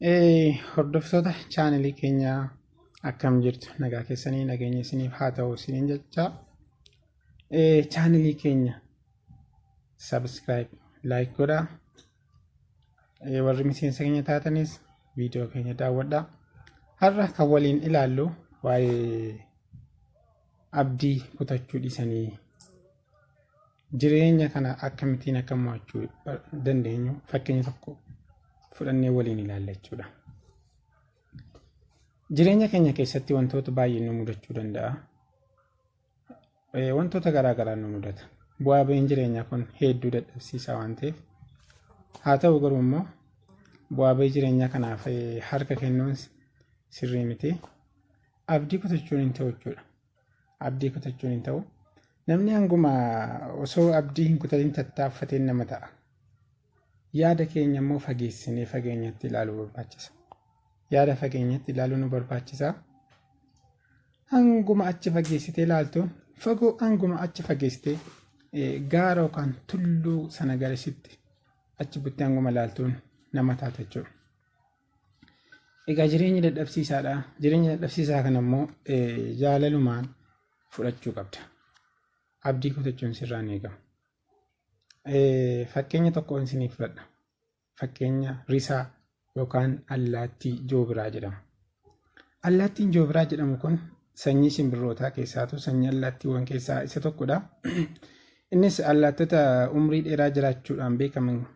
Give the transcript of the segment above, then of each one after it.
Hordoftoota chaanelii keenyaa akkam jirtu nagaa keessanii nageenya isiniif haa ta'u isiniin jecha chaanelii keenya subscribe like godhaa. Warri miseensa keenya taatanis viidiyoo keenya daawwadhaa. Har'a kan waliin ilaallu waa'ee abdii kutachuu dhiisanii jireenya kana akkamittiin akka mo'achuu dandeenyu fakkeenya tokko fudhannee waliin ilaalla jechuudha. Jireenya keenya keessatti wantoota baay'ee nu mudachuu danda'a. Wantoota garaa garaa nu mudata. Bu'aa ba'iin jireenyaa kun hedduu dadhabsiisaa waan ta'eef haa ta'u garuu immoo bu'aa ba'ii jireenyaa kanaaf harka kennuun sirrii miti. Abdii kutachuun hin ta'u jechuudha. Abdii kutachuun hin ta'u. Namni hanguma osoo abdii hin kutatin tattaaffateen nama ta'a. Yaada keenya immoo fageessinee fageenyatti ilaaluu barbaachisa. Yaada fageenyatti ilaaluu nu barbaachisa. Hanguma achi fageessitee ilaaltuun fagoo hanguma achi fageessitee gaara yookaan tulluu sana garasitti achi buttee hanguma ilaaltuun nama taata jechuudha. Egaa jireenyi dadhabsiisaadha. Jireenya dadhabsiisaa kana immoo jaalalumaan fudhachuu qabda. Abdii kutachuun sirraa ni eegama. Fakkeenya tokkoon isiniif fudhadha. Fakkeenya risaa yookaan allaattii joobiraa jedhama. Allaattiin joobiraa jedhamu kun sanyii simbirrootaa keessaatu sanyii allaattiiwwan keessaa isa tokkodha. Innis allaattota umrii dheeraa jiraachuudhaan beekaman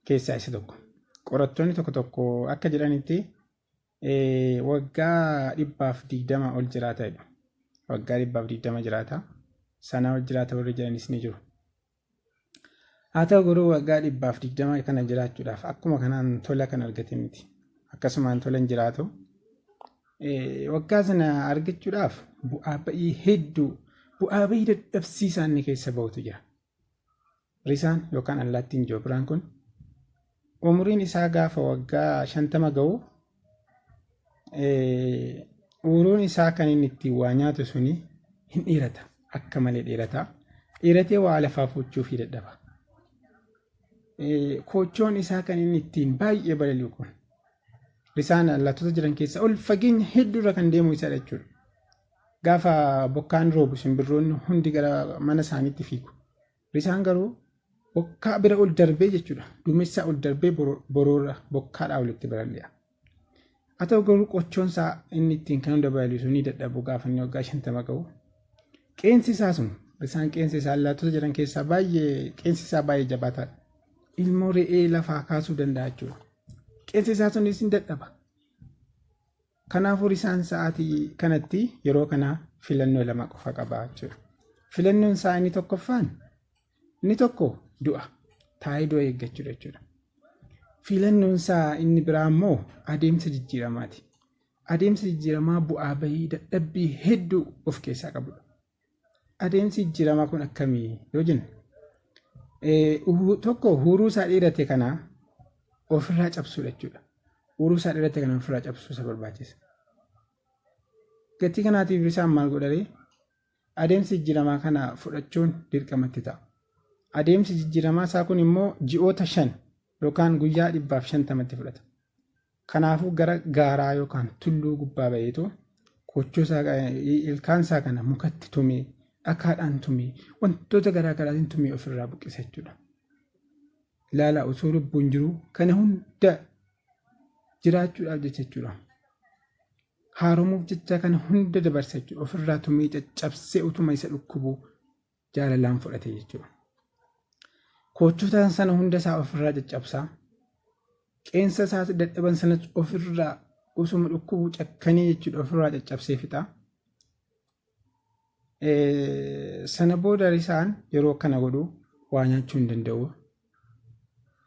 keessaa isa tokko. Qorattoonni tokko tokko akka jedhanitti waggaa 120 ol jiraata. Waggaa 120 jiraata. Sana ol jiraata warri jedhanis ni jiru. Haa ta'u garuu waggaa 120 kana jiraachuudhaaf akkuma kanaan tola kan argate miti. Akkasumaan tola hin jiraatu. Waggaa sana argachuudhaaf bu'aa ba'ii hedduu bu'aa ba'ii dadhabsiisaa inni keessa bahutu jira. Risaan yookaan allaattiin joobiraan kun umriin isaa gaafa waggaa 50 ga'u uruun isaa kan inni ittiin waa nyaatu suni hin dheerata. Akka malee dheerata. Dheeratee waa lafaa fuuchuuf dadhaba. Kochoon isaa kan inni ittiin baay'ee balali'u kun risaan allaattota jiran keessa ol fageenya hedduurra kan deemu isa jechuudha. Gaafa bokkaan roobu simbirroonni hundi gara mana isaaniitti fiigu. Risaan garuu bokkaa bira ol darbee jechuudha. Duumessaa ol darbee boroora bokkaadhaa olitti balali'a. Haa ta'u garuu qochoon isaa inni ittiin kan hunda balalisu ni dadhabu gaafa inni waggaa 50 ga'u. Qeensi isaa sun risaan qeensi isaa allaattota jiran keessaa qeensi isaa baay'ee jabaataadha. Ilmoo re'ee lafaa kaasuu danda'a jechuudha. Qeensi isaa sunis hin dadhaba. Kanaafuu risaan sa'aatii kanatti yeroo kana filannoo 2 qofa qaba jechuudha. Filannoon isaa inni tokkoffaan inni tokko du'a. Taa'ee du'a eeggachuudha jechuudha. Filannoon isaa inni biraa immoo adeemsa jijjiiramaati. Adeemsa jijjiiramaa bu'aa bahii dadhabbii hedduu of keessaa qabudha. Adeemsi jijjiiramaa kun akkamii yoo jennu tokko huruu isaa dheerate kana ofirraa cabsuudha jechuudha. Huruu isaa dheerate kana ofirraa cabsuu isa barbaachisa. Gatii kanaatiif risaan maal godharee adeemsi jijjiiramaa kana fudhachuun dirqamatti ta'a. Adeemsi jijjiiramaa isaa kun immoo ji'oota 5 yookaan guyyaa 150tti fudhata. Kanaafuu gara gaaraa yookaan tulluu gubbaa ba'eetu kochoo isaa ilkaan isaa kana mukatti tumee dhakaadhaan tumee wantoota garaa garaatiin tumee ofirraa buqqisa jechuudha. Ilaala osoo lubbuun jiru kana hunda jiraachuudhaaf jechuudha. Haaromuuf jecha kana hunda dabarsa jechuudha. Ofirraa tumee caccabsee utuma isa dhukkubuu jaalalaan fudhate jechuudha. Kochoota sana hunda isaa ofirraa caccabsaa. Qeensa isaa dadhaban sana ofirraa osuma dhukkubuu cakkanii jechuudha ofirraa caccabsee fixaa. Sana booda risaan yeroo kana godhu waa nyaachuu hin danda'u.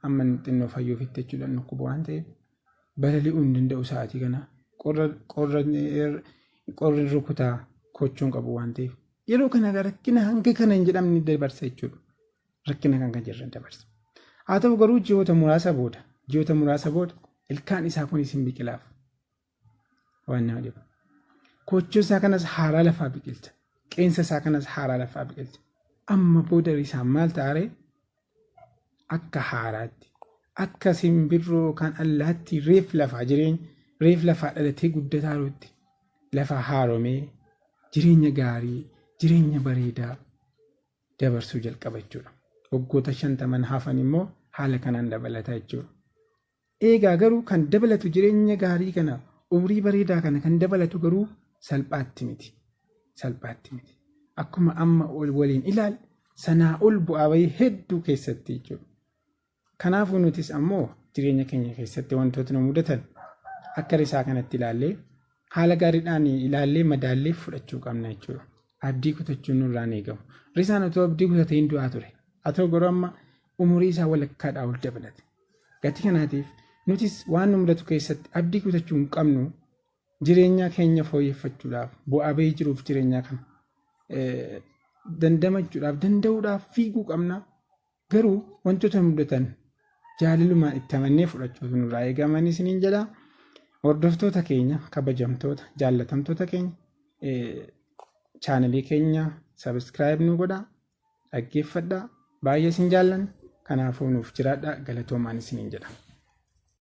Amma xinnoo fayyoofitti jechuudha dhukkuba waan ta'eef balali'uu hin danda'u sa'aatii kana. Qorri rukutaa kochoon qabu waan ta'eef yeroo kana rakkina hanga kana hin jedhamne dabarsa jechuudha. Rakkina kan jirre dabarsa. Haa ta'u garuu ji'oota muraasa booda ilkaan isaa kunis hin biqilaaf. Waan nama dhibu. Kochoo isaa kanas haaraa lafaa biqilcha. Qeensa isaa kanas haaraa lafaa biqilcha. Amma booda risaan maal ta'are akka haaraatti akka simbirroo kan allaattii reef lafaa reef lafaa dhalatee guddataa jirutti lafa haaromee jireenya gaarii jireenya bareedaa dabarsuu jalqaba jechuudha. Waggoota 50 hafan immoo haala kanaan dabalataa jechuudha. Eegaa garuu kan dabalatu jireenya gaarii kana umrii bareedaa kana kan dabalatu garuu salphaatti miti. Akkuma amma waliin ilaal sanaa ol bu'aa bahii hedduu keessatti jechuudha. Kanaafuu nutis ammoo jireenya keenya keessatti wantoota nu mudatan akka risaa kanatti ilaallee haala gaariidhaan ilaallee madaallee fudhachuu qabna jechuudha. Abdii kutachuun nurraan eegamu. Risaan otoo abdii kutatee hin du'aa ture. Atoo garuu amma umurii isaa walakkaadhaa ol dabalate. Gatii kanaatiif nutis waan nu mudatu keessatti abdii kutachuu hin qabnu jireenya keenya fooyyeffachuudhaaf bu'aa bahii jiruuf jireenya kana dandamachuudhaaf danda'uudhaaf fiiguu qabna. Garuu wantoota mudatan jaalalumaan itti amannee fudhachuutu nurraa eegamanii isiniin jedha. Hordoftoota keenya kabajamtoota jaallatamtoota keenya chaanalii keenya sabiskiraayib nu godhaa, dhaggeeffadhaa, baay'ee isin jaallanna. Kanaafuu nuuf jiraadhaa, galatoomaa isiniin jedha.